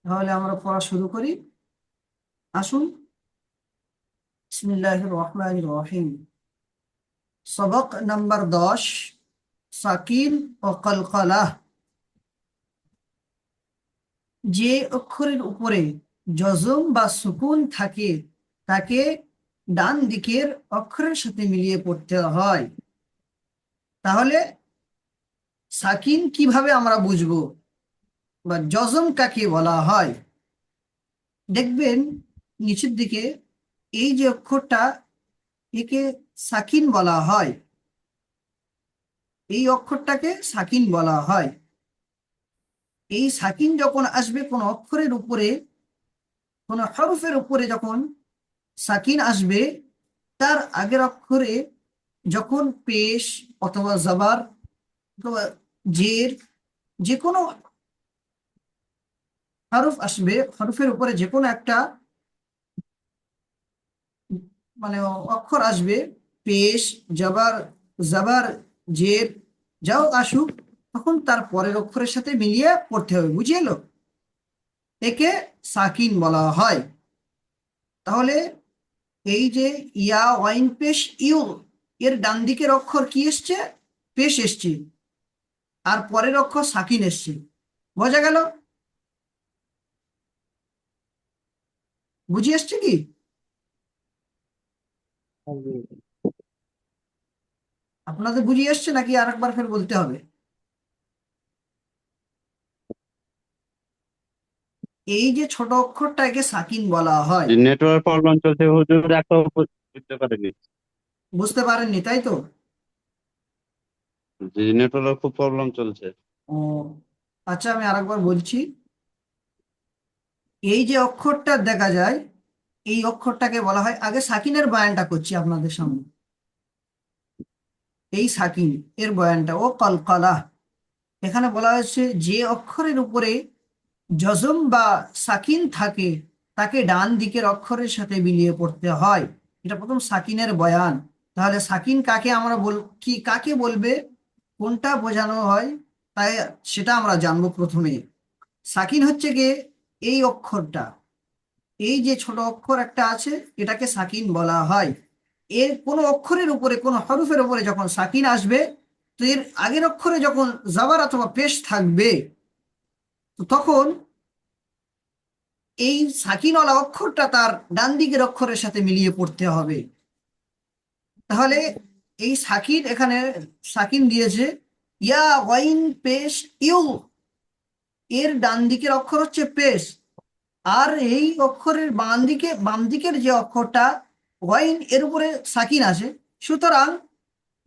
তাহলে আমরা পড়া শুরু করি। আসুন। বিসমিল্লাহির রহমানির রহিম। সবক নাম্বার 10, সাকিন ও কলকলাহ। যে অক্ষরের উপরে জজম বা সুকুন থাকে তাকে ডান দিকের অক্ষরের সাথে মিলিয়ে পড়তে হয়। তাহলে সাকিন কিভাবে আমরা বুঝবো বা জজম কাকে বলা হয়? দেখবেন নিচের দিকে এই যে অক্ষরটা, একে সাকিন বলা হয়। এই অক্ষরটাকে সাকিন বলা হয়। এই সাকিন যখন আসবে কোন অক্ষরের উপরে, কোন হরফের উপরে, যখন সাকিন আসবে তার আগের অক্ষরে যখন পেশ অথবা জবর অথবা জের, যে কোনো হরফ আসবে, হরফের উপরে যে কোনো একটা মানে অক্ষর আসবে, পেশ, জবর, জবর, জের, যাও আসুক, তখন তার পরের অক্ষরের সাথে মিলিয়ে পড়তে হবে। বুঝে এলো? একে সাকিন বলা হয়। তাহলে এই যে ইয়া ওয়াইন পেশ ইউ, এর ডান দিকের অক্ষর কি এসছে? পেশ এসছে, আর পরের অক্ষর সাকিন এসছে। বোঝা গেল? বুঝে এসছে কি? আপনাদের বুঝিয়ে এসছে নাকি আরেকবার ফের বলতে হবে? এই যে ছোট অক্ষরটা, একে সাকিন বলা হয়। যে নেটওয়ার্ক প্রবলেম চলছে হুজুর, একটা বুঝতে পারিনি। বুঝতে পারেননি তাই তো? যে নেটওয়ার্ক খুব প্রবলেম চলছে। ও আচ্ছা, আমি আরেকবার বলছি। এই যে অক্ষরটা দেখা যায়, এই অক্ষরটাকে বলা হয়, আগে সাকিনের বয়ানটা করছি আপনাদের সামনে। এই সাকিন এর বয়ানটা, ও কলকলা। এখানে বলা হয়েছে যে অক্ষরের উপরে জজম বা সাকিন থাকে তাকে ডান দিকের অক্ষরের সাথে মিলিয়ে পড়তে হয়। এটা প্রথম সাকিনের বয়ান। তাহলে সাকিন কাকে আমরা কাকে বলবে, কোনটা বোঝানো হয়, তাই সেটা আমরা জানবো প্রথমে। সাকিন হচ্ছে গিয়ে এই অক্ষরটা, এই যে ছোট অক্ষর একটা আছে, এটাকে সাকিন বলা হয়। এর কোনো অক্ষরের উপরে, কোনো হরফের উপরে যখন সাকিন আসবে, তো এর আগের অক্ষরে যখন জাবার অথবা পেশ থাকবে, তো তখন এই সাকিনওয়ালা অক্ষরটা তার ডান দিকের অক্ষরের সাথে মিলিয়ে পড়তে হবে। তাহলে এই সাকিন, এখানে সাকিন দিয়েছে ইয়া ওয়াইন পেশ ইউ, এর ডান দিকের অক্ষর হচ্ছে পেশ। আর এই অক্ষরের বাম দিকের যে অক্ষরটা ওয়াইন, এর উপরে সাকিন আছে। সুতরাং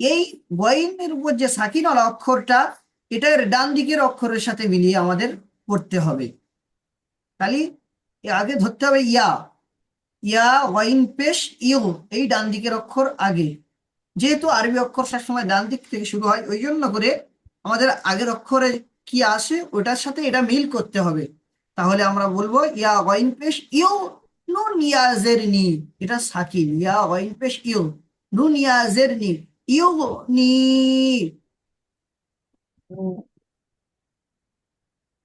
এই ওয়াইনের উপর যে সাকিনওয়ালা অক্ষরটা, এটা এর ডান দিকের অক্ষরের সাথে মিলিয়ে আমাদের পড়তে হবে। তাহলে আগে ধরতে হবে ইয়া, ইয়া ওয়াইন পেশ ইউ, এই ডান দিকের অক্ষর আগে। যেহেতু আরবি অক্ষর সবসময় ডান দিক থেকে শুরু হয়, ওই জন্য করে আমাদের আগের অক্ষরে কি আসে ওটার সাথে এটা মিল করতে হবে। তাহলে আমরা বলবো ইয়া ওয়াইন পেশ ইউ, নুন ইয়াজের নি, এটা সাকিন। ইয়া ওয়াইন পেশ ইউ, নুন ইয়াজের নি, ইউ নি।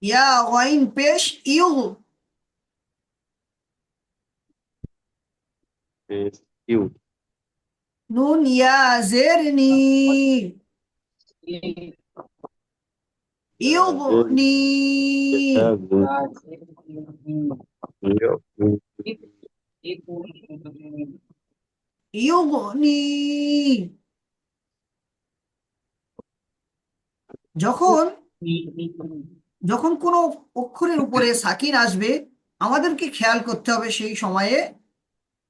ইয়া ওয়াইন পেশ ইউ, ইউ। নুন ইয়াজের নি, ইউগনি, ইউগনি। যখন যখন কোনো অক্ষরের উপরে সাকিন আসবে, আমাদেরকে খেয়াল করতে হবে সেই সময়ে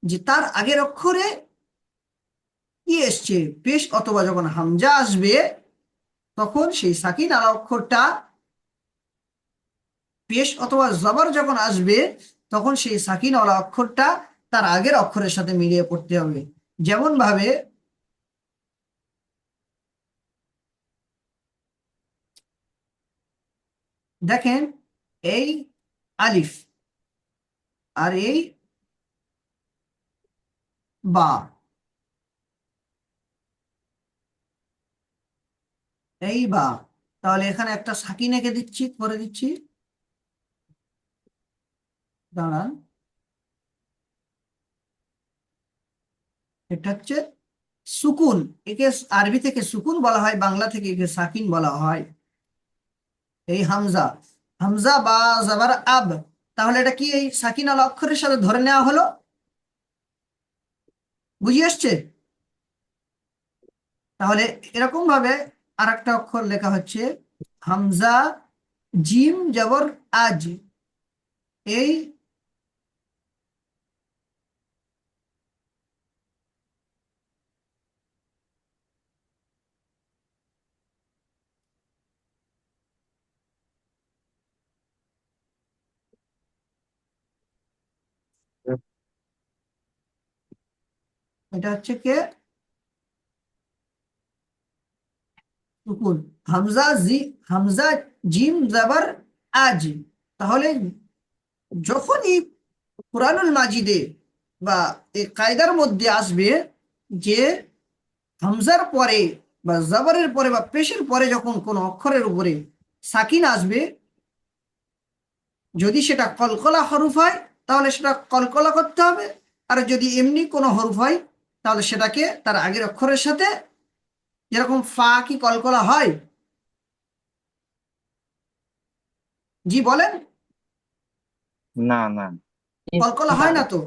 যে তার আগের অক্ষরে কি এসছে, পেশ অথবা যখন হামজা আসবে, তখন সেই সাকিন আলা অক্ষরটা, পেশ অথবা জবর যখন আসবে, তখন সেই সাকিন আলা অক্ষরটা তার আগের অক্ষরের সাথে মিলিয়ে পড়তে হবে। যেমন ভাবে দেখেন, এই আলিফ আর এই বা, এই বা, তাহলে এখানে একটা সাকিন এঁকে দিচ্ছি, করে দিচ্ছি, দাঁড়ান। এটা হচ্ছে সুকুন। একে আরবি থেকে সুকুন বলা হয়, বাংলা থেকে একে সাকিন বলা হয়। এই হামজা, হামজা বা জাবার আব, তাহলে এটা কি এই সাকিন আল অক্ষরের সাথে ধরে নেওয়া হলো? বুঝিয়ে আসছে? তাহলে এরকম ভাবে আর একটা অক্ষর লেখা হচ্ছে হামজা জিম জবর আজ। এই এটা হচ্ছে কে সুকুন। হামজা জি, হামজা জিম জবর আজ। তাহলে যখনই কুরআনুল মাজিদে বা এই কায়দার মধ্যে আসবে যে হামজার পরে বা জবরের পরে বা পেশের পরে যখন কোন অক্ষরের উপরে সাকিন আসবে, যদি সেটা কলকলা হরফ হয় তাহলে সেটা কলকলা করতে হবে, আর যদি এমনি কোনো হরফ হয় তাহলে সেটাকে তার আগের অক্ষরের সাথে, যেরকম ফা কি কলকলা হয়? জি বলেন। না না। কলকলা হয় না তো।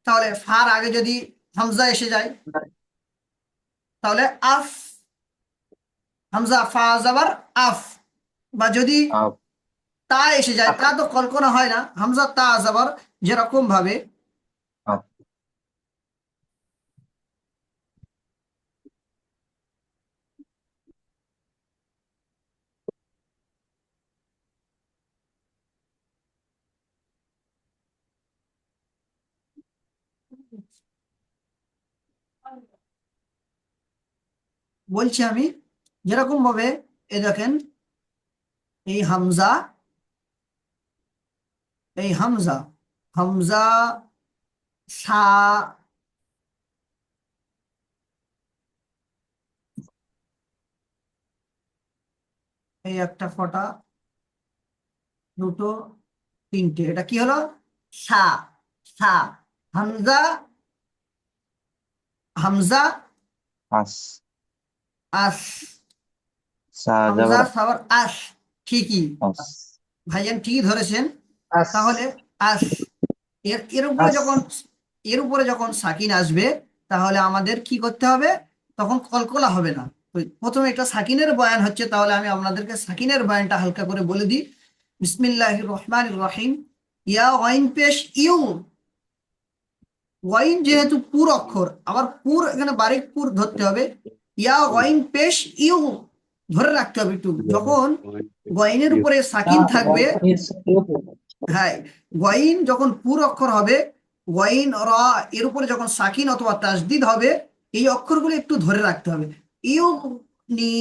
তাহলে ফার আগে যদি হামজা এসে যায় তাহলে আফ, হামজা ফা জাবার আফ। বা যদি আপ তা এসে যায়, তা তো কল্পনা হয় না, হামজা তা জাবার, যেরকম ভাবে আপ বলছি আমি, যেরকম ভাবে এ দেখেন, এই হামজা, এই হামজা, হামজা সা, এই একটা ফোঁটা, দুটো, তিনটে, এটা কি হলো? সা, সা। হামজা, হামজা আস আস, সা হামজা যাবার সাবার আস। ঠিকই আস ভাইজান, ঠিকই ধরেছেন। আস তাহলে আস, এর এর উপরে আস যখন, এর উপরে যখন সাকিন আসবে তাহলে আমাদের কি করতে হবে? তখন কলকলা হবে না। তো প্রথমে একটা সাকিনের বয়ান হচ্ছে, তাহলে আমি আপনাদেরকে সাকিনের বয়ানটা হালকা করে বলে দিই। বিসমিল্লাহির রহমানির রহিম। ইয়া ওয়াইন পেশ ইউ। ওয়াইন যেহেতু পুর অক্ষর, আবার পুর এখানে বারিক পুর ধরতে হবে। ইয়া ওয়াইন পেশ ইউ, ধরে রাখতে হবে একটু। যখন গয়নের উপরে সাকিন থাকবে, হ্যাঁ, গয়িন যখন পুর অক্ষর হবে, গয়িন র, এর উপরে যখন সাকিন অথবা তাসদিদ হবে, এই অক্ষরগুলো একটু ধরে রাখতে হবে। ইউ নি,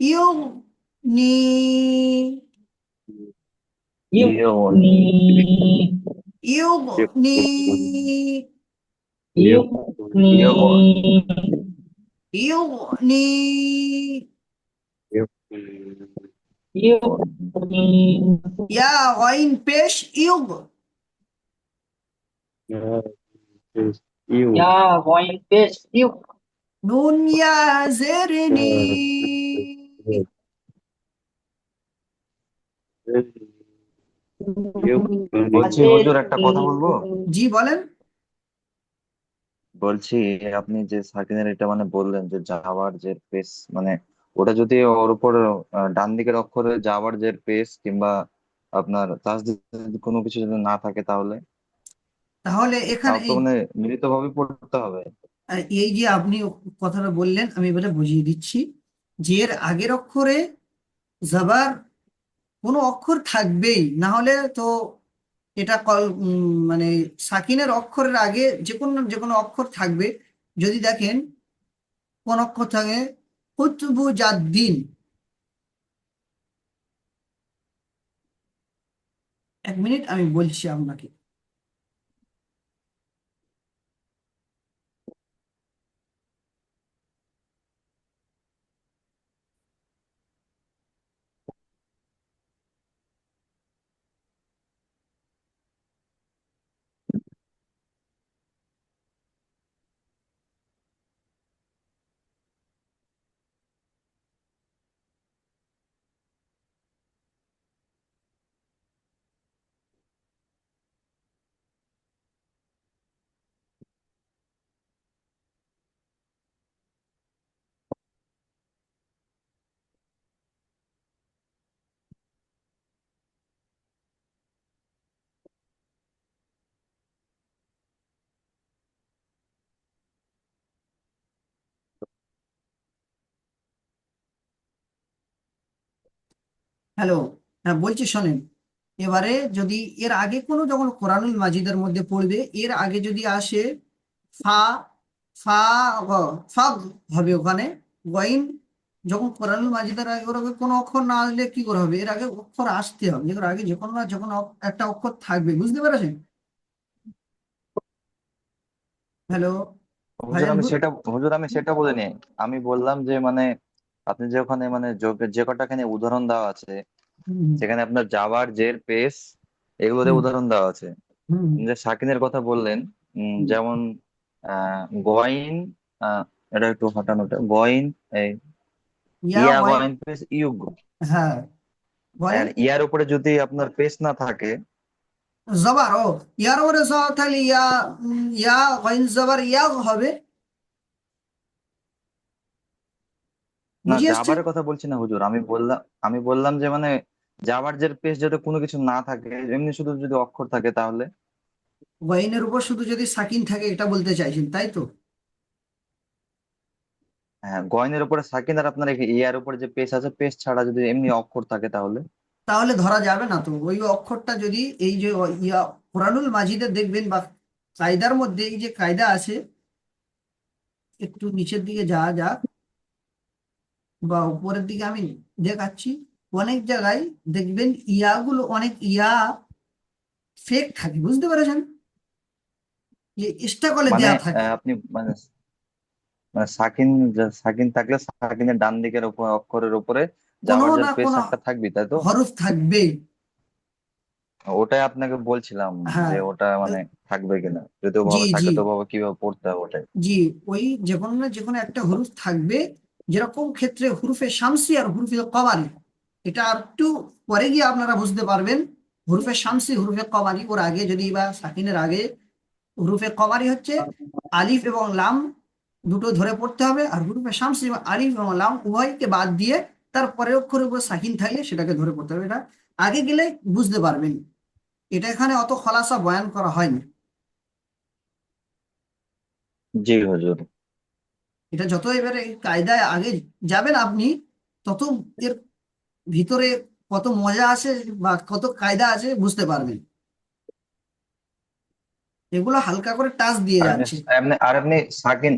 ইউ নি, ইউনি ইউ নি, ইউ নি। ইয়া গয়িন পেশ ইউ। নুন ইয়া জের নি। বলছি হুজুর, একটা কথা বলবো। জি বলেন। বলছি আপনি যে সাকিনের এটা মানে বললেন যে জাভার যে পেস, মানে ওটা যদি ওর উপর ডান দিকের অক্ষরে জাভার যে পেস কিংবা আপনার তাসদিদ কোনো কিছু যদি না থাকে তাহলে তাহলে এখানে তাও তো মানে মিলিত ভাবে পড়তে হবে। এই যে আপনি কথাটা বললেন, আমি এবারে বুঝিয়ে দিচ্ছি যে এর আগের অক্ষরে জাবার কোনো অক্ষর থাকবেই, না হলে তো এটা মানে সাকিনের অক্ষরের আগে যে কোনো অক্ষর থাকবে। যদি দেখেন কোন অক্ষর থাকে, কুতবু জাদ্দিন, এক মিনিট আমি বলছি আপনাকে। হ্যালো, হ্যাঁ বলছি শোনেন। এবারে যদি এর আগে কোনো, যখন কোরআনুল মাজিদের মধ্যে পড়বে, এর আগে যদি আসে ফা, ফা গ, ফা হবে ওখানে গইন। যখন কোরআনুল মাজিদের আগে ওর আগে কোনো অক্ষর না আসলে কি করে হবে? এর আগে অক্ষর আসতে হবে, এর আগে যে কোনো না যে কোনো একটা অক্ষর থাকবে, বুঝতে পেরেছেন? হ্যালো ভাইজান, হুজুর আমি সেটা বলিনি। আমি বললাম যে মানে আপনি যে ওখানে মানে যে কটা এখানে উদাহরণ দেওয়া আছে, হুম সেখানে আপনার জাভার জের পেস এগুলোতে হুম উদাহরণ দেওয়া আছে। হুম আপনি যে সাকিনের কথা বললেন, হুম। যেমন গয়িন, এটা একটু হটানোটা গয়িন, এই ইয়া ইয়া গইন, গয়িন পেস ইউগ। হ্যাঁ বলেন। আর ইয়ার উপরে যদি আপনার পেস না থাকে, জবর, ও ইয়ার ওরে জ তাহলে ইয়া, ইয়া গইন জবর ইয়া হবে। না বুঝিয়ে আসছে? জাভারের কথা বলছি না হুজুর, আমি বললাম যে মানে জাভার জের পেস যাতে কোনো কিছু না থাকে, এমনি শুধু যদি অক্ষর থাকে তাহলে। গইনের উপর শুধু যদি সাকিন থাকে, এটা বলতে চাইছেন তাই তো? হ্যাঁ, গয়নের উপরে সাকিন আর আপনার ইয়ার উপরে যে পেস আছে, পেস ছাড়া যদি এমনি অক্ষর থাকে তাহলে। তাহলে ধরা যাবে না তো ওই অক্ষরটা যদি, এই যে ইয়া কোরআনুল মাজিদে দেখবেন বা কায়দার মধ্যে, এই যে কায়দা আছে, একটু নিচের দিকে যাওয়া যাক বা উপরের দিকে আমি দেখাচ্ছি। অনেক জায়গায় দেখবেন ইয়াগুলো, অনেক ইয়া ফেক থাকে, বুঝতে পেরেছেন? যে এক্সট্রা করে মানে দেয়া থাকে। আপনি মানে মানে সাকিন থাকলে সাকিনের ডান দিকের উপর অক্ষরের উপরে কোনো জাভার যে না পেস কোনো একটা থাকবে, তাই তো? হরফ থাকবে। ওটাই আপনাকে বলছিলাম যে হ্যাঁ, ওটা মানে থাকবে কিনা, যদি জি ওভাবে জি থাকে তো ওভাবে কিভাবে পড়তে হবে ওটাই। জি, ওই যে কোনো না যে কোনো একটা হরফ থাকবে। যেরকম ক্ষেত্রে হুরুফে শামসি আর হুরুফে কমারি, এটা আর একটু পরে গিয়ে আপনারা বুঝতে পারবেন। হুরুফে শামসি, হুরুফে কমারি, ওর আগে যদি বা সাকিনের আগে হুরুফে কমারি হচ্ছে আলিফ এবং লাম দুটো ধরে পড়তে হবে, আর হুরুফে শামসি এবং আলিফ এবং লাম উভয়কে বাদ দিয়ে তার পরের অক্ষরের উপর সাকিন থাকলে সেটাকে ধরে পড়তে হবে। এটা আগে গেলে বুঝতে পারবেন। এটা এখানে অত খোলাসা বয়ান করা হয়নি। জি হুজুর। এটা যত এবারে কায়দায় আগে যাবেন আপনি, তত এর ভিতরে কত মজা আছে বা কত কায়দা আছে বুঝতে পারবেন। এগুলো হালকা করে টাচ দিয়ে আর এমনি যাচ্ছে। এমনি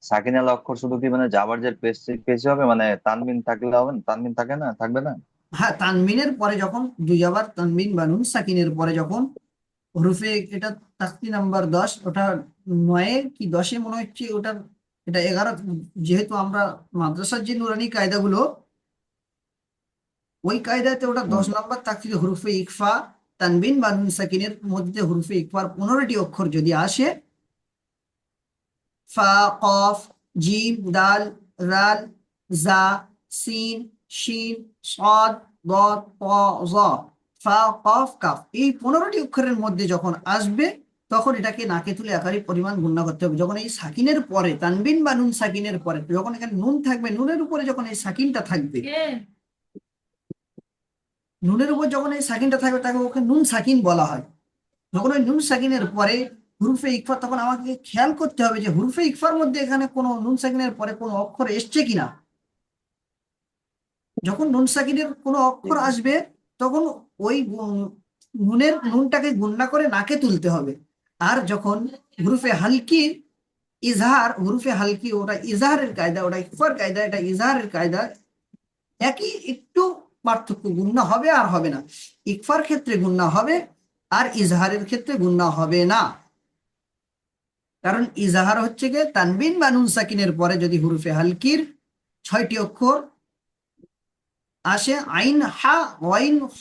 সাকিনের অক্ষর শুধু কি মানে জাভার যে পেস পেশি হবে, মানে তানবিন থাকলে হবে না? তানবিন থাকে না, থাকবে না? হ্যাঁ, তানমিনের পরে যখন দুই আবার তানমিন বা নুন সাকিনের পরে যখন হরফে, এটা তাকতি নাম্বার 10, ওটা 9 কি 10 মনে হচ্ছে ওটার, এটা 11। যেহেতু আমরা মাদ্রাসার যে নুরানি কায়দাগুলো, ওই কায়দাতে ওটা হুম। 10 নম্বর তাকতিতে হরফে ইকফা, তানবিন বা নুন সাকিনের মধ্যে হরফে ইকফার 15টি অক্ষর যদি আসে, ফা, কফ, জিম, দাল, রাল, জা, সিন, শিন, সদ, দদ, ত, জ, ফা, কফ, কাফ, এই 15টি অক্ষরের মধ্যে যখন আসবে, তখন এটাকে নাকে তুলে একারি পরিমাণ গুণনা করতে হবে। যখন এই সাকিনের পরে তানবিন বা নুন সাকিনের পরে, যখন এখানে নুন থাকবে, নুনের উপরে যখন এই সাকিনটা থাকবে, নুনের উপর যখন এই সাকিনটা থাকবে, তাকে ওকে নুন সাকিন বলা হয়। যখন ওই নুন সাকিনের পরে হুরুফে ইকফা, তখন আমাকে খেয়াল করতে হবে যে হুরুফে ইকফার মধ্যে এখানে কোনো নুন সাকিনের পরে কোনো অক্ষর এসছে কিনা। যখন নুন সাকিনের কোনো অক্ষর আসবে, তখন ওই নুনের নুনটাকে গুণনা করে নাকে তুলতে হবে। আর যখন হুরুফে হালকি, ইজহার, হুরুফে হালকি ওটা ইজহারের কায়দা, ওটা ইকফার কায়দা, এটা ইজহারের কায়দা। একই, একটু পার্থক্য, গুণনা হবে আর হবে না। ইকফার ক্ষেত্রে গুণনা হবে, আর ইজহারের ক্ষেত্রে গুণনা হবে না। কারণ ইজাহার হচ্ছে গিয়ে তানবিন বা নুন সাকিনের পরে যদি হুরুফে হালকির 6টি অক্ষর আসে, আইন, হা, ওয়াইন, খ,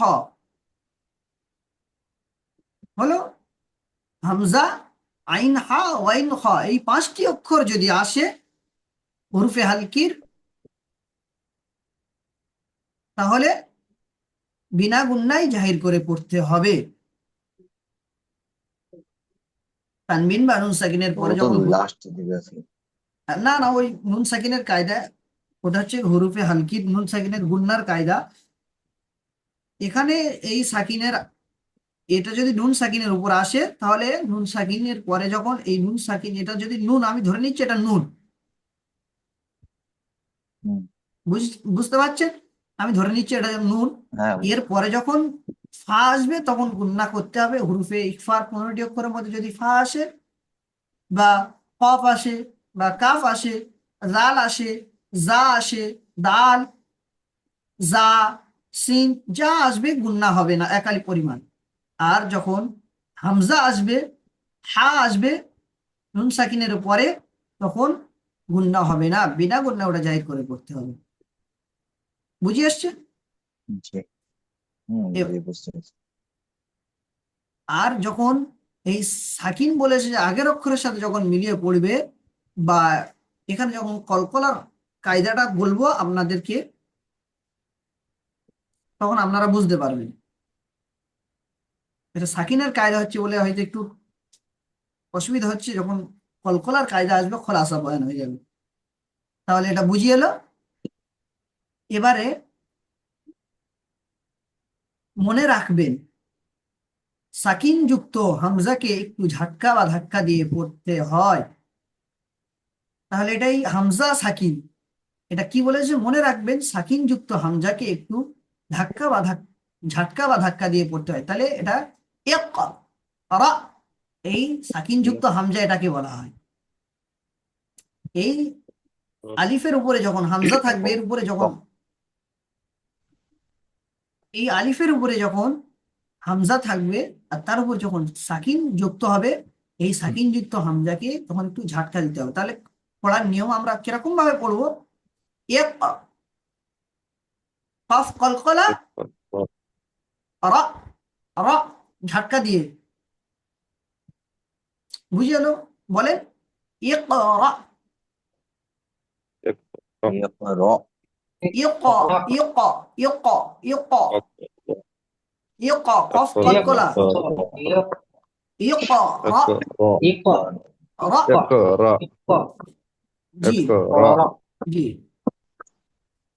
হলো হামজা, আইন, হা, ওয়াইন, খ, এই 5টি অক্ষর যদি আসে হুরুফে হালকির, তাহলে বিনা গুন্নায় জাহির করে পড়তে হবে। তানবিন বা নুন সাকিনের ও পরে তো যখন লাস্ট দিকে আছে। না না, ওই নুন সাকিনের কায়দা, ওটা হচ্ছে হুরুফে হালকির নুন সাকিনের গুন্নার কায়দা। এখানে এই সাকিনের, এটা যদি নুন সাকিনের উপর আসে, তাহলে নুন সাকিনের পরে যখন এই নুন সাকিন, এটা যদি নুন, আমি ধরে নিচ্ছি এটা নুন, হুম। বুঝতে পারছেন? আমি ধরে নিচ্ছি এটা নুন। হ্যাঁ এর পরে যখন ফা আসবে তখন গুণনা করতে হবে। হুরুফে ইকফার 15টি অক্ষরের মধ্যে যদি ফা আসে বা কফ আসে বা কাফ আসে, জাল আসে, জা আসে, দাল, জা, সিন, যা আসবে গুণনা হবে না একালি পরিমাণ। আর যখন হামজা আসবে, হা আসবে নুন সাকিনের পরে, তখন গুণনা হবে না, বিনা গুণনা ওটা জাহির করে করতে হবে। বুঝে আসছে? জি। হুম, এ- জি, বুঝতে পেরেছি। আর যখন এই সাকিন বলেছে যে আগের অক্ষরের সাথে যখন মিলিয়ে পড়বে, বা এখানে যখন কলকলার কায়দাটা বলবো আপনাদেরকে, তখন আপনারা বুঝতে পারবেন। এটা সাকিনের কায়দা হচ্ছে বলে হয়তো একটু অসুবিধা হচ্ছে, যখন কলকলার কায়দা আসবে খোলাসা বয়ান হয়ে যাবে। তাহলে এটা বুঝিয়ে এলো। এবারে মনে রাখবেন, সাকিন যুক্ত হামজাকে একটু ঝাটকা বা ধাক্কা দিয়ে পড়তে হয়। তাহলে এটাই হামজা সাকিন। এটা কি বলেছে মনে রাখবেন, সাকিন যুক্ত হামজাকে একটু ধাক্কা বা ঝাটকা বা ধাক্কা দিয়ে পড়তে হয়। তাহলে এটা ইকরা, এই সাকিন যুক্ত হামজা এটাকে বলা হয়। এই আলিফের উপরে যখন হামজা থাকবে, এর উপরে যখন এই আলিফের উপরে যখন হামজা থাকবে আর তার উপর যখন সাকিন যুক্ত হবে, এই সাকিন যুক্ত হামজাকে তখন একটু ঝাটকা দিতে হবে। তাহলে পড়ার নিয়ম আমরা কিরকম ভাবে পড়বো? এক, কফ কলকলা, রা, রা, ঝাটকা দিয়ে। বুঝে গেল? বলেন ইকরা, ইকরা, ইক, ইক, ইক, ইক, ইক, কফ اقرأ কলকলা, ইকরা, রা, اقرأ জি, اقرأ জি।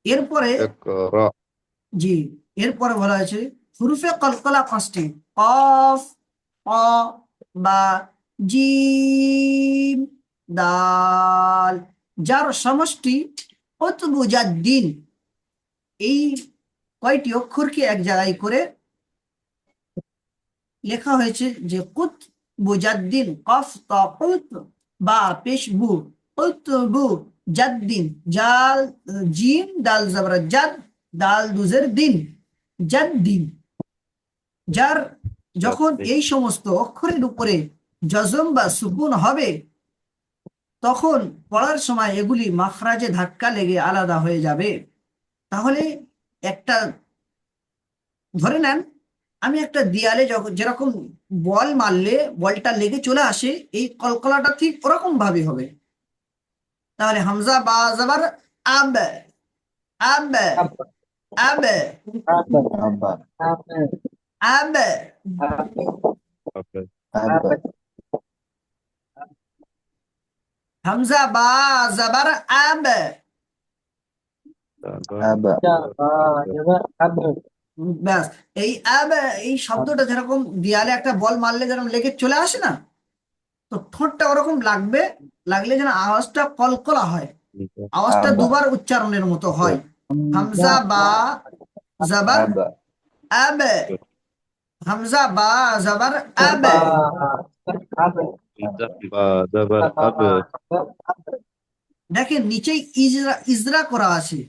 এরপরে, اقرأ জি, এরপরে বলা হয়েছে হুরুফে কলকলা 5টি: কফ, ক, বা, জিম, দাল, যার সমষ্টি উতবুজাদ্দিন। এই কয়টি অক্ষরকে এক জায়গায় করে লেখা হয়েছে যে কুত বুজাদ্দিন, কফ ত কুত, বা পেশ বু, কুত বু জাদ্দিন, জাল জিম দাল জবর জাদ, দাল দুজের দিন, জাদ্দিন। যার যখন এই সমস্ত অক্ষরের উপরে জজম বা সুকুন হবে, তখন পড়ার সময় এগুলি মাখরাজে ধাক্কা লেগে আলাদা হয়ে যাবে। তাহলে একটা, ধরে নেন আমি একটা দেয়ালে যখন যেরকম বল মারলে বলটা লেগে চলে আসে, এই কলকলাটা ঠিক ওরকম ভাবে হবে। তাহলে হামজা বা জবর আব, আব, আব, আব্বা, আব, আব্বা, হামজা বা জবর আব। আব্বা, ব্যাস, এই আব, এই শব্দটা যেরকম দেয়ালে একটা বল মারলে যেরকম লেগে চলে আসে না, তো ঠোঁটটা ওরকম লাগবে, লাগলে যেন আওয়াজটা কলকলা হয়, আওয়াজটা আব্বা, দুবার উচ্চারণের মতো হয়। হামজা বা জবর আব্বা, আব, হামজা বা জবর আব। زبر أب দেখেন নিচেই ইজরা ইজরা করা আছে,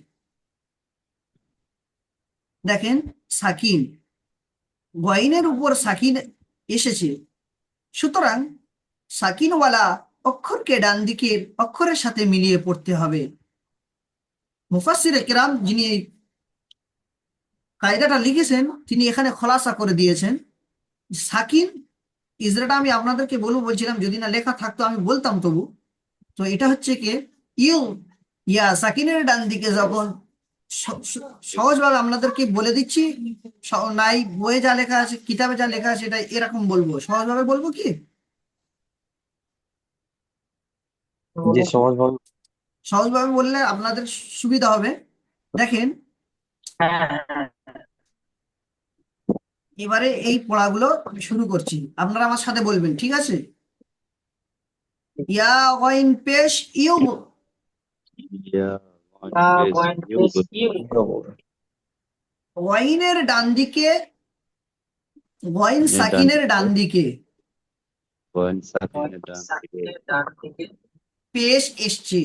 দেখেন সাকিন, গয়নের উপর সাকিন এসেছে। সুতরাং সাকিনওয়ালা অক্ষরকে ডান দিকের অক্ষরের সাথে মিলিয়ে পড়তে হবে। মুফাসসিরে কেরাম যিনি এই কায়দাটা লিখেছেন, তিনি এখানে খোলাসা করে দিয়েছেন সাকিন ইজরাটা আমি আপনাদেরকে বলবো বলছিলাম, যদি না লেখা থাকতো আমি বলতাম তবু। তো এটা হচ্ছে কি, ইউ, ইয়া সাকিনের ডান দিকে যখন, সহজভাবে আপনাদেরকে বলে দিচ্ছি, নাই বইয়ে যা লেখা আছে কিতাবে যা লেখা আছে এটা এরকম বলবো, সহজভাবে বলবো কি? জি, সহজভাবে। সহজভাবে বললে আপনাদের সুবিধা হবে। দেখেন এবারে এই পড়াগুলো আমি শুরু করছি, আপনারা আমার সাথে বলবেন, ঠিক আছে? ইয়া গইন পেশ ইউ, يا وين بس يوغل ওয়াইনের ডান দিকে, ওয়াইন ডান সাকিনের ডান দিকে পয়েন্ট সাকিনের ডান দিকে ডান দিকে পেশ এসছে,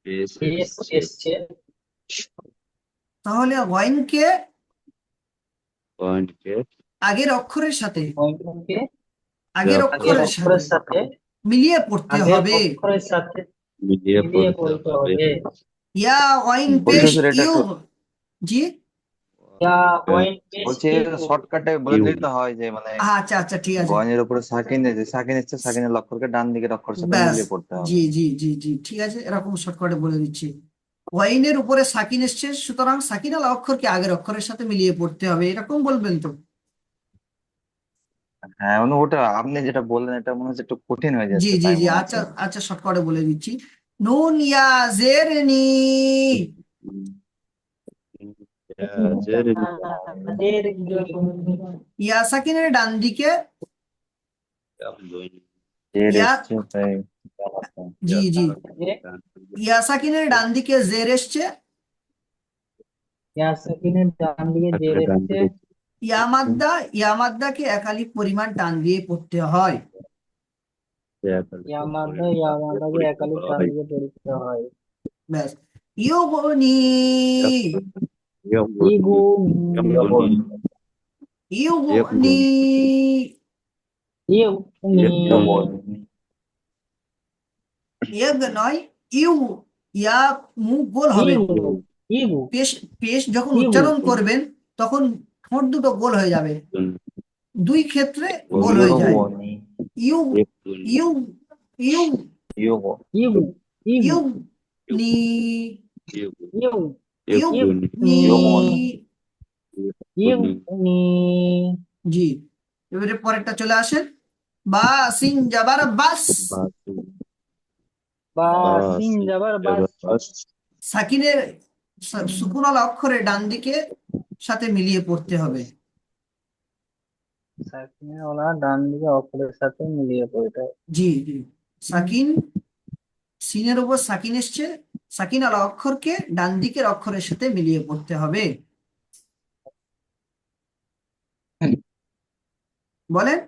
পেস পেশ এসছে। এসছে, তাহলে ওয়াইনকে পয়েন্টকে আগের অক্ষরের সাথে, পয়েন্টকে আগের আগের আগের অক্ষরের সাথে অক্ষরের সাথে মিলিয়ে পড়তে আগের হবে। অক্ষরের সাথে মিলিয়ে মিলিয়ে পড়তে পড়তে হবে। হবে। ইয়া ওয়াইন বলছি পেশ স্যার এটা ইউ, একটু জি ইয়া ওয়াইন পেশ বলছি ইউ, শর্টকাটে বলে ইউ। দিলে তো হয় যে মানে আচ্ছা আচ্ছা ঠিক আছে, গয়নের উপরে সাকিন যে সাকিন এসছে সাকিনের অক্ষরকে ডান দিকের অক্ষরের সাথে ব্যাস, মিলিয়ে পড়তে হবে। জি জি জি জি ঠিক আছে, এরকম শর্টকাটে বলে দিচ্ছি। ওয়াইনের উপরে সাকিন এসছে, সুতরাং সাকিন আলা অক্ষরকে আগের অক্ষরের সাথে মিলিয়ে পড়তে হবে, এরকম বলবেন তো? হ্যাঁ মানে ওটা আপনি যেটা বললেন এটা মনে হচ্ছে একটু কঠিন হয়ে জি যাচ্ছে জি তাই জি মনে আচ্ছা হচ্ছে। আচ্ছা শর্টকাটে বলে দিচ্ছি। নুন ইয়া জের নি, কাজের ইয়া সাকিনের ডান দিকে, এর ইয়া, এসছে তাই জি জি, ইয়া সাকিনের ডান দিকে জের এসছে, ইয়া সাকিনের ডান দিকে জের এসছে, ইয়া মাদ্দাকে একালিক পরিমাণ টান দিয়ে পড়তে হয়। ইয়া মাদ্দাকে একালিক ডান দিকে পড়তে হয়। ব্যাস, ইউগনি, ইগুনি, ইউগনি, ইউনি, ইয়েগ নয়, ইউ, ইয়া মুখ গোল হবে, ইগু, ইগু, পেশ, পেশ যখন ইগু, উচ্চারণ করবেন তখন ঠোঁট দুটো গোল হয়ে যাবে, দুই ক্ষেত্রে গোল হয়ে যায়। ইউ, ইউ, ইউ, ইগু, ইগু, ইউ নি, ইউ, ইউ নি, ইউনি, জি। এবারে পরেরটা চলে আসেন, বা সিন জাবার বাস, বা সিন যাবার বাস, সাকিনের সুকুন আলা অক্ষরের ডান দিকে সাথে মিলিয়ে পড়তে হবে। সাকিনের ওলা ডান দিকে অক্ষরের সাথে মিলিয়ে পড়তে হবে। জি জি, সাকিন, সিনের উপর সাকিন এসছে, সাকিন আলা অক্ষরকে ডান দিকের অক্ষরের সাথে মিলিয়ে পড়তে হবে। সিনের বলেন,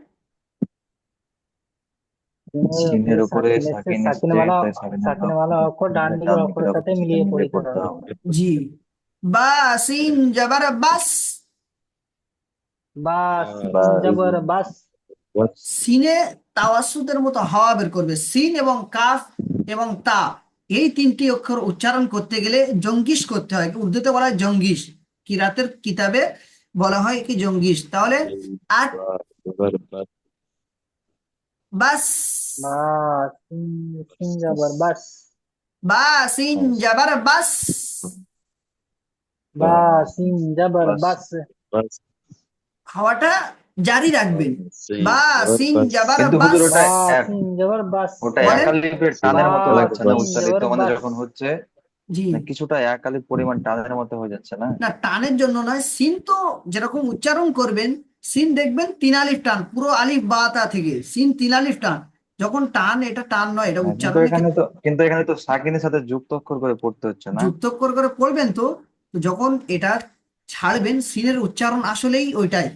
উপরে সাকিন এসছে, সাকিন সাকিন এসছে ওয়ালা তাই সাকিন ওয়ালা অক্ষর ডান দিকের ডান দিকের অক্ষরের সাথে অক্ষরের মিলিয়ে মিলিয়ে পড়তে পড়তে হবে। হবে। জি, বা সিন জাবার বাস, বা বা সিন যাবার বাস, সিনে তাওয়াসুদের মতো হাওয়া বের করবে, সিন এবং কাফ এবং তা, এই তিনটি অক্ষর উচ্চারণ করতে গেলে জঙ্গিশ করতে হয়, উর্দুতে বলা হয় জঙ্গিশ, কিরাতের কিতাবে বলা হয় কি জঙ্গিশ। তাহলে আট, বাস, বা সিন সিন যাবার বাস, বা সিন জাবার বাস, বা সিন যাবার বাস, হাওয়াটা জারি রাখবেন, বা সিন জাবার কিন্তু বাস। হুজুর ওটা বা সিন যাবার বাস, ওটা বলেন, একালিপের বা টানের মতো লাগছে না সিন উচ্চারিত যাবার মানে বাস, যখন হচ্ছে জি না কিছুটা একালিপ পরিমাণ টানের মতো হয়ে যাচ্ছে না। না, টানের জন্য নয়, সিন তো যেরকম উচ্চারণ করবেন, সিন দেখবেন তিন আলিফ টান, পুরো আলিফ বা তা থেকে সিন তিন আলিফ টান, যখন টান, এটা টান নয়, এটা হ্যাঁ, উচ্চারণের ক্ষেত্রে কিন্তু এখানে তো সাকিনের সাথে যুক্ত অক্ষর করে পড়তে হচ্ছে না। যুক্ত অক্ষর করে পড়বেন তো, তো যখন এটা ছাড়বেন সিনের উচ্চারণ আসলেই ওইটাই।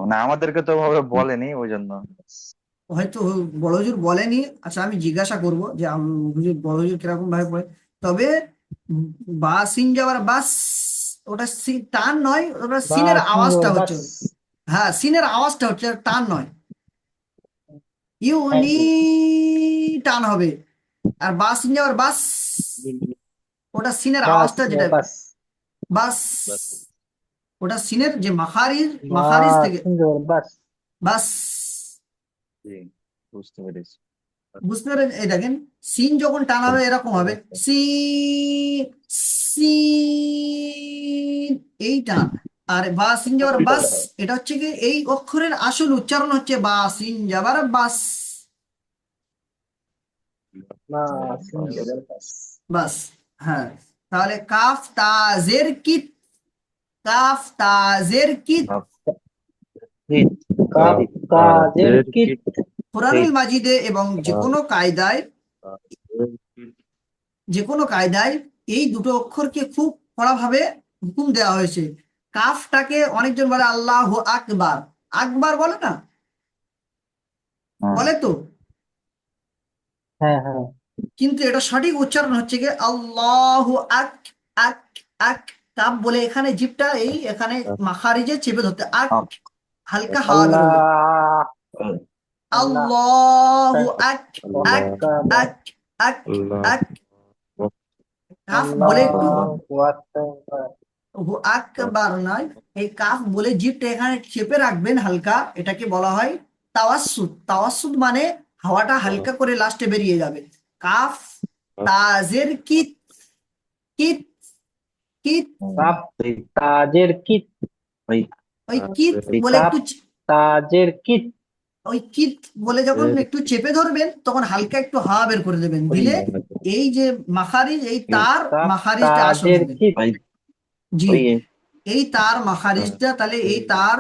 না আমাদেরকে তো ওভাবে বলেনি ওই জন্য। হয়তো বড় হুজুর বলেনি, আচ্ছা আমি জিজ্ঞাসা করবো যে হুজুর বড় হুজুর কিরকম ভাবে পড়ে। তবে বা সিন যাওয়ার বাস, ওটা টান নয়, ওটা বা সিনের সিন আওয়াজটা যাবার বাস, হচ্ছে, হ্যাঁ সিনের আওয়াজটা হচ্ছে, টান নয়। ইউনি একদম টান হবে, আর বাস সিন যাওয়ার বাস, ওটা সিনের বা আওয়াজটা সিন যেটা, যাবার বাস, বাস, ওটা সিনের যে মাখারিজ, বা মাখারিজ থেকে সিন যাবার বাস, বাস। জি, বুঝতে পেরেছি। বুঝতে পারেন, এই দেখেন সিন যখন টান হবে এরকম হবে, সি, সিন, এই টান। আর বা সিন যাবার বাস, এটা হচ্ছে কি এই অক্ষরের আসল উচ্চারণ হচ্ছে বা সিন যাবার বাস, বা সিন যাবার বাস, বাস। হ্যাঁ, তাহলে কাফ তা জের কিত, কাফ তা জের কিত, হিট কাপ হিট কাজের কিট, কোরআনুল মাজিদে এবং যে কোনো কায়দায়, যে কোনো কায়দায় এই দুটো অক্ষরকে খুব কড়াভাবে হুকুম দেওয়া হয়েছে। কাফটাকে অনেকজন বলে আল্লাহ আকবার, আকবার বলে না, হ্যাঁ বলে তো, হ্যাঁ হ্যাঁ কিন্তু এটা সঠিক উচ্চারণ হচ্ছে গিয়ে আল্লাহ আক, আক, আক। কাফ বলে এখানে জিভটা এই এখানে মাখারিজে চেপে ধরতে, আক, আপ, হালকা হাওয়া বেরোবে, আল্লাহ আল্লাহ আল্লাহ আক, আক, আল্লাহ আক, আক, আল্লাহ আক। কাফ বলে একটু আল্লাহু আকবার। আকবার নয়, এই কাফ বলে জিভটা এখানে চেপে রাখবেন হালকা, এটাকে বলা হয় তাওয়াসসুত। তাওয়াসসুত মানে হাওয়াটা হালকা করে লাস্টে বেরিয়ে যাবে। কাফ তাজের কিত, কিত, কিত। কাপ এই তাজের কিত, ওই ওই কিত এই বলে কাপ একটু তাজের কিত। ওই কিত বলে যখন একটু চেপে ধরবেন তখন হালকা একটু হাওয়া বের করে দেবেন, ওই দিলে এই যে মাখারিজ, এই তার কাপ মাখারিজটা আসল তাজের হবে। কিত। ওই জি, ওই এই তার মাখারিজটা তাহলে এই তার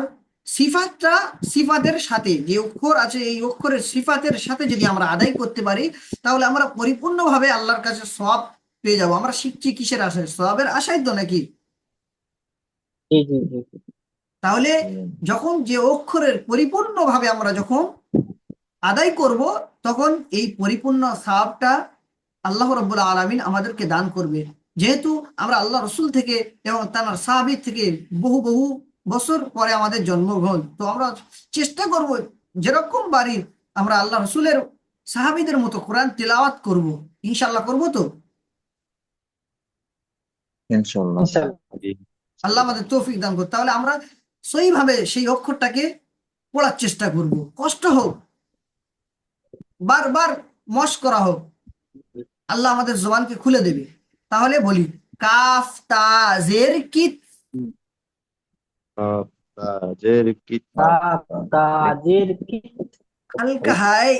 সিফাতটা, সিফাতের সাথে যে অক্ষর আছে এই অক্ষরের সিফাতের সাথে যদি আমরা আদায় করতে পারি তাহলে আমরা পরিপূর্ণভাবে আল্লাহর কাছে সওয়াব পেয়ে যাব। আমরা শিখছি কিসের আশায়? সওয়াবের আশায় তো নাকি? জি জি জি জি। তাহলে যখন যে অক্ষরের পরিপূর্ণভাবে আমরা যখন আদায় করব তখন এই পরিপূর্ণ সওয়াবটা আল্লাহ রাব্বুল আলামিন আমাদেরকে দান করবে। যেহেতু আমরা আল্লাহ রসুল থেকে এবং তার সাহাবী থেকে বহু বহু বছর পরে আমাদের জন্মগ্রহণ, তো আমরা চেষ্টা করব যেরকম বাড়ি আমরা আল্লাহ রসুলের সাহাবীদের মতো কোরআন তিলাওয়াত করব। ইনশাল্লাহ করব তো। ইনশাল্লাহ। ইনশাআল্লাহ। আল্লাহ আমাদের তৌফিক দান করতে, তাহলে আমরা সহিভাবে সেই অক্ষরটাকে পড়ার চেষ্টা করব, কষ্ট হোক, বারবার মশ করা হোক, আল্লাহ আমাদের জবানকে খুলে দেবে। তাহলে বলি, কাফ তা জের কিত। তাজের কিত কাপ তাজের কিত। হালকা হাই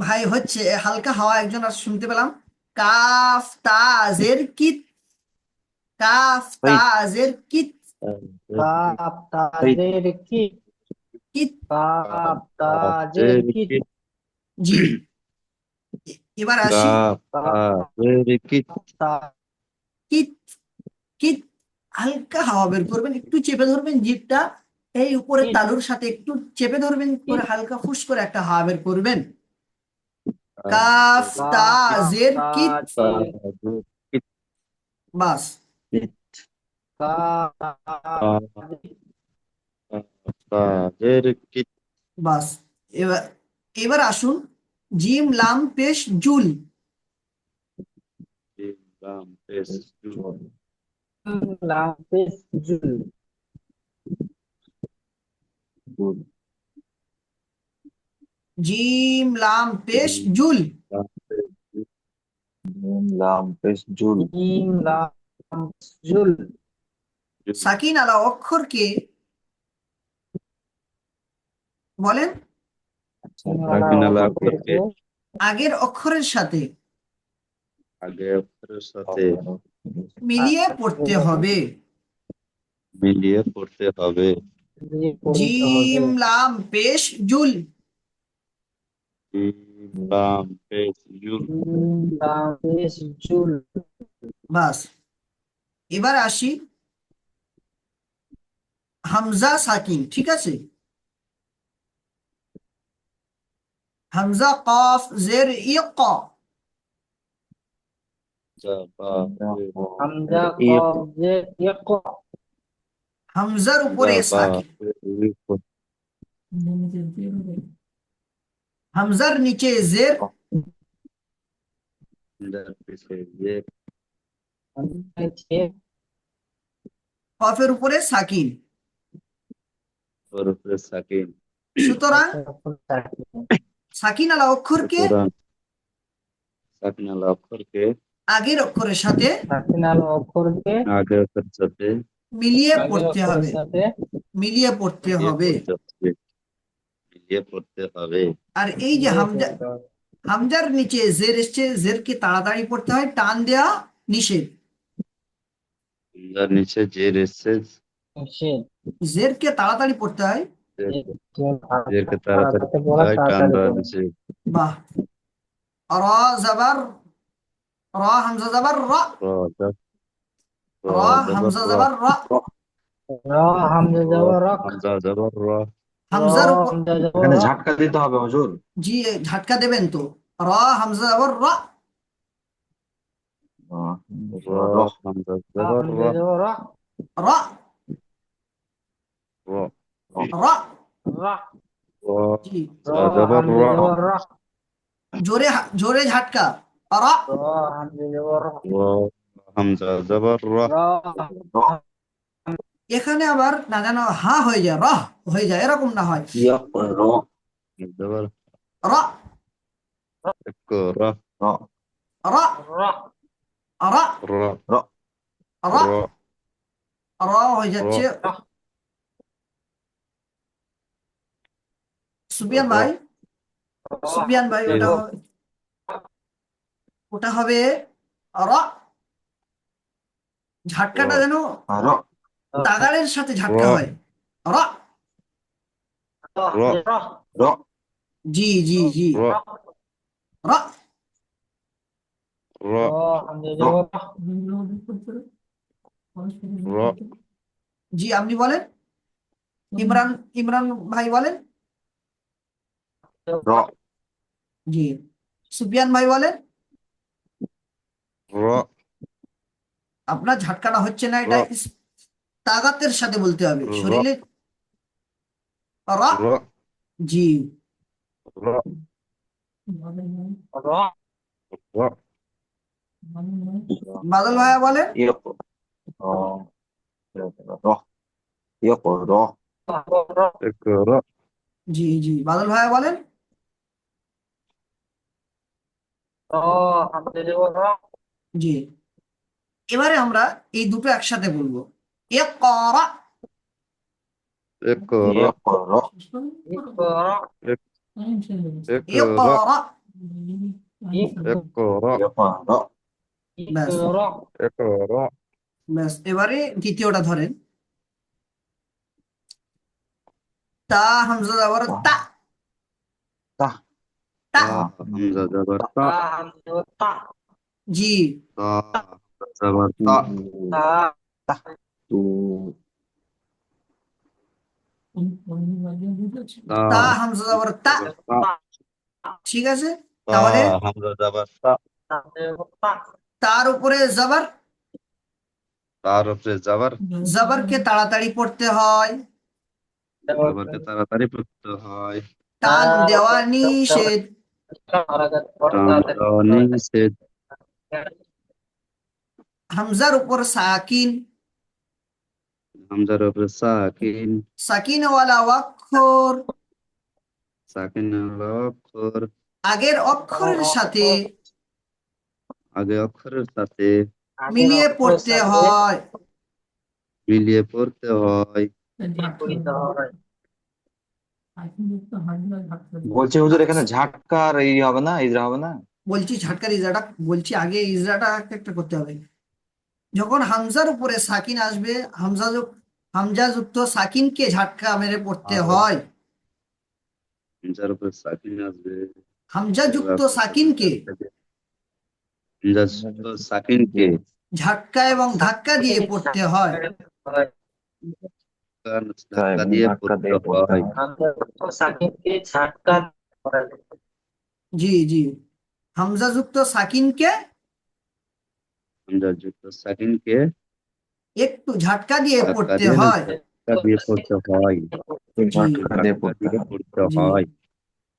ভাই হচ্ছে হালকা হাওয়া একজন আর শুনতে পেলাম। কাফ তা জের কিত, কাফ ওই তা জের কিত, কাপ ওই তাজের কিত। কিত। কাপ তাজের তাজের কিত। কিত জি, এবার আসি। কাফ তাজের কিত কাপ কিত, কিত, হালকা হাওয়া বের করবেন, একটু চেপে ধরবেন জিভটা, এই উপরে তালুর সাথে একটু চেপে ধরবেন, করে হালকা ফুস করে একটা হাওয়া বের করবেন। কাফ তা জের কিত, তাজের তাজের কিত বাস। কাপ তাজের কিত বাস, এবার এবার আসুন জিম লাম পেশ জুল। জিম লাম পেশ জুল লাফেজ জুল। জিম লাম পেশ জিম জুল। লাম পেশ জুল লাম পেশ জুল। জিম লাম জুল। জুল সাকিন আলা অক্ষরকে বলেন সাকিন আলা অক্ষরকে আগের অক্ষরের সাথে আগে অক্ষরের সাথে মিলিয়ে পড়তে হবে। মিলিয়ে পড়তে হবে। দিয়ে পড়তে হবে। জিম লাম পেশ জুল। জিম লাম পেশ জুল জিম লাফেজ জুল। বাস, এবার আসি হামজা সাকিন, ঠিক আছে? হামজা কফ জের ইক, জাবা হামজা কফ জের ইক। হামজার উপরে জাবা সাকিন, হামজার নিচে জের, যে হামজা নিচে কফের উপরে সাকিন। ওর উপরে সাকিন। সুতরাং কফের সাকিন। সাকিন আলা অক্ষরকে সুতরাং সাকিন আলা অক্ষরকে আগের অক্ষরের সাথে সাকিন আলা অক্ষরকে আগে অক্ষরের সাথে মিলিয়ে আগের পড়তে অক্ষরের হবে, সাথে মিলিয়ে পড়তে মিলিয়ে হবে। পড়তে হবে। মিলিয়ে পড়তে হবে। আর এই যে মিলিয়ে হামজা, পড়তে হবে। হামজার নিচে জের এসছে, জেরকে তাড়াতাড়ি পড়তে হয়, টান দেওয়া নিষেধ। যার নিচে জের এসছে সে জেরকে তাড়াতাড়ি পড়তে হয়। জেরকে তাড়াতাড়ি তাড়াতাড়ি পড়তে পড়া হয়, টান তাড়াতাড়ি দেওয়া পড়া। নিচে। বাহ, র জবর র, হামজা জবর র, র র রা জবর হামজা র জবর রা র হামজা র জবর রক, হামজা জবর র র হামজার উপর হামজা জবর এখানে রক, ঝাটকা দিতে হবে হুজুর। জি ঝাটকা দেবেন তো। রা হামজা জবর রা র র হামজা রা জবর র হামজা জবর রক, রা র রা রা র জি র জবর র হামজা জবর রক, জোরে জোরে ঝাটকা রা র হামজা জবর রক, র হামজা জবর র র র এখানে আবার না জানো হা হয়ে যায় রহ হয়ে যায় এরকম না হয় ইয়া র জবর রা এক র র রা র রা র র রা র রা হয়ে র যাচ্ছে। সুবিয়ান র ভাই, সুবিয়ান ভাই জি ওটা হবে রা। ঝাটকাটা যেন র তাগাড়ের সাথে র ঝাটকা হয় রা। র র জি জি জি র রা র হামজা র জবর রক, র জি আপনি বলেন, ইমরান ইমরান ভাই বলেন। র জি সুবিয়ান ভাই বলেন। র আপনার ঝাটকাটা হচ্ছে না, এটা র তাগাতের সাথে বলতে হবে র শরীরে রা। র জি র র র বাদল ভাইয়া বলেন। ইয়া র র ইয়া র রক, এক র জি জি বাদল ভাইয়া বলেন। র হামজা জবর রক, জি এবারে আমরা এই দুটো একসাথে বলবো ইকরা এক র ইয়া র ইকরা, এক এক র ইকরা এক র ইয়া র ব্যাস ইকরা, এক র ব্যাস এবারে দ্বিতীয়টা ধরেন। তা হামজা যাবার তা তা তা তা হামজা জবর তা তা হামজা জবর তা, জি তা জবর তু তা তা তা তু তা তা হামজা যাবার তা। জবর তা ঠিক আছে, তা তাহলে হামজা জবর তা হামজা জবর তা, তার উপরে জবর, তার উপরে জবর জবরকে তাড়াতাড়ি পড়তে হয়, জবরকে তাড়াতাড়ি পড়তে হয় টান তার দেওয়া উপর নিষেধ। হারাকাত টান পড়তে দেওয়া নিষেধ হামজার উপর সাকিন, হামজার উপরে সাকিন সাকিনওয়ালা অক্ষর সাকিন হলো অক্ষর আগের অক্ষরের সাথে আগে অক্ষরের সাথে আগের মিলিয়ে অক্ষরের পড়তে সাথে হয়। মিলিয়ে পড়তে হয় পড়তে হয়। বলছে হুজুর এখানে ঝাটকা আর এই হবে না, ইজরা হবে না। বলছি ঝাটকার ইজরাটা বলছি, আগে ইজরাটা একটা করতে হবে। যখন হামজার উপরে সাকিন আসবে, হামজা যুক্ত সাকিনকে ঝাটকা মেরে পড়তে আর হয়। হামজার উপরে সাকিন আসবে হামজা যুক্ত সাকিনকে হামজা যুক্ত সাকিনকে ঝাটকা এবং ধাক্কা দিয়ে পড়তে হয়। ধাক্কা দিয়ে ধাক্কা পড়তে দিয়ে পড়তে হয় হয়। সাকিবকে ঝাটকা করা যায়। জি জি হামজা যুক্ত সাকিনকে হামজা যুক্ত সাকিনকে একটু ঝাটকা দিয়ে ধাক্কা পড়তে দিয়ে হয়। ধাক্কা দিয়ে পড়তে হয় জি ঝাটকা দিয়ে ধাক্কা পড়তে দিয়ে হয়। পড়তে জি হয়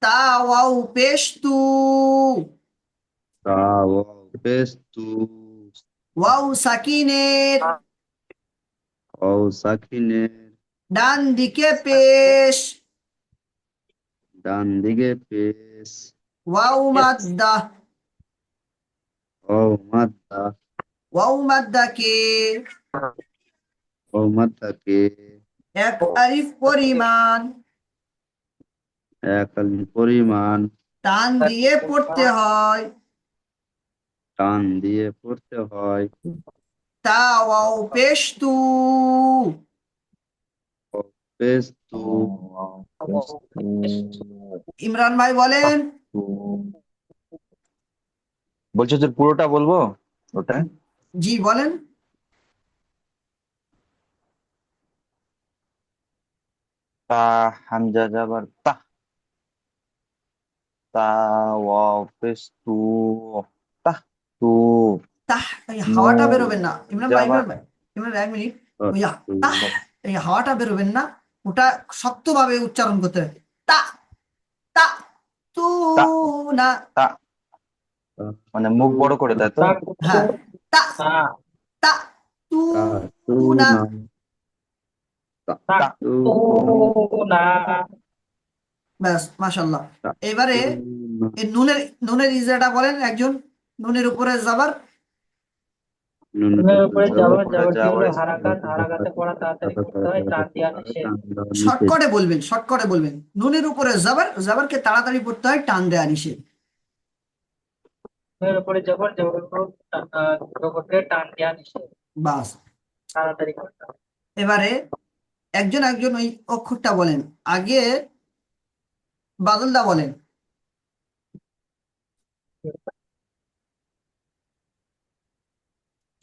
তা ওয়াও পেশ তু, তা ও বেশ তু ওয়াও সাকিনের ও সাকিনের ডান দিকে পেশ, ডান দিকে পেশ ওয়াও মাদ্দা, ও মাদ্দা ওয়াও মাদ্দাকে ও মাদ্দাকে এক আলিফ পরিমাণ এক আলিফ পরিমাণ টান দিয়ে পড়তে হয়। টান দিয়ে পড়তে হয় তা ওয়াও পেশ তু, ও বেশ তু ইমরান ভাই বলেন। বলছে হুজুর পুরোটা বলবো ওটা। জি বলেন। তা হামজা যাবার তা, তা ওয়াও পেশ তু, তা তু, তাহ, এই হাওয়াটা নুন বেরোবেন না ইমরান ভাই, যাবার, ইমরান ভাই, এক মিনিট। তা ওই তাহ, বল, এই হাওয়াটা বেরোবেন না, ওটা শক্তভাবে উচ্চারণ করতে হবে। তা, তা, তু, তা, না। তা, তা মানে মুখ বড় করে, তাই তো? তাক হ্যাঁ, তা, না তা, তু, তা তু না। না তা তাক তা, তু না ব্যাস, মাশাল্লাহ। তা এবারে তু না এই নুনের ইজাটা বলেন একজন। নুনের উপরে জাবার। নুনের নুনের উপরে উপরে নুনের যাওয়ার যাবার, উপরে যাবারটি হলো যাওয়ার হারাকাত, হারাকাতে পড়া তাড়াতাড়ি করতে হয়, টান দেওয়া নিষেধ। নিষেধ। শর্টকাটে বলবেন, শর্টকাটে বলবেন। নুনের উপরে জাবার, জাবারকে তাড়াতাড়ি পড়তে হয়, টান দেওয়া নিষেধ। নুনের উপরে যাবার, যাবার উপর জবরকে টান দেওয়া নিষেধ, বাস। তাড়াতাড়ি করতে হয়। এবারে একজন একজন ওই অক্ষরটা বলেন। আগে বাদলদা বলেন।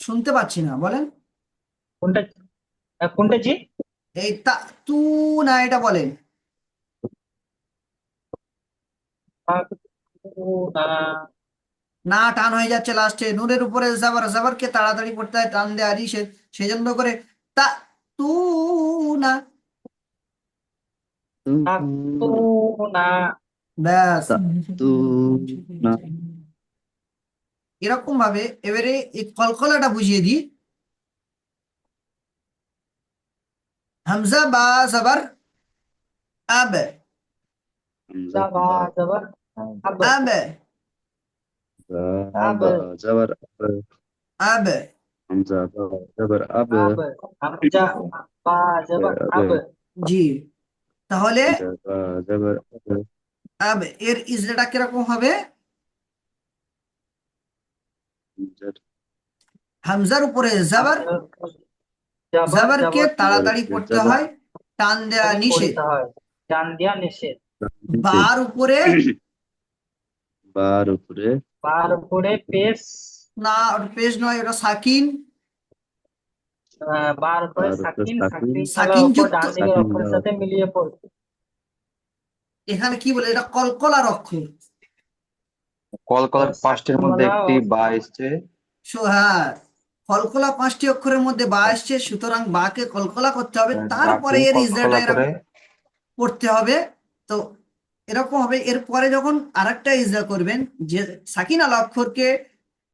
শুনতে পাচ্ছি না, বলেন। কোনটা কোনটা জি? এই তা, তু, না, এটা বলেন। তাক না না, টান হয়ে যাচ্ছে লাস্টে। নুনের উপরে জাবার, জাবারকে তাড়াতাড়ি পড়তে হয়, টান দেওয়া নিষেধ। সেই জন্য করে তা, তু, না। তাক না ব্যাস। তা তু না এরকম ভাবে এবারে এই কলকলাটা বুঝিয়ে দিই। হামজা বা জাবার আব, হামজা যাবা বা যাবার আব, আব, আব, বা যাবার আব। হামজা বা যাবার আব, হামজা বা যাবার আব, জি। তাহলে হামজা বা যাবার আব এর ইজরাটা কিরকম হবে? হামজার হামজার উপরে জাবার, হামজা যাবার, জাবারকে যাবারটি তাড়াতাড়ি পড়তে যাবার হয়, টান দেওয়া তাড়াতাড়ি নিষেধ। পড়তে হয়, টান দেওয়া নিষেধ। নিষেধ। বার উপরে, বার উপরে বার উপরে পেশ, না ওটা পেশ নয়, ওটা সাকিন। বার উপরে বার উপরে সাকিন, সাকিন সাকিন তলার সাকিন অক্ষর যুক্ত। ডান দিকের সাকিন অক্ষরের দেওয়া সাথে মিলিয়ে পড়বে। এখানে কি বলে, এটা কলকলার অক্ষর। কলকাতার পাঁচটির মধ্যে সাকিনওয়ালা একটি বা এসছে। হ্যাঁ, কলকলা 5টি অক্ষরের মধ্যে বা আসছে, সুতরাং বাকে কলকলা করতে হবে, বাকে তারপরে এর ইজরাটা কলকলা করে, এরকম পড়তে হবে। তো এরকম হবে। এরপরে যখন আরেকটা ইজরা করবেন, যে সাকিন আল অক্ষরকে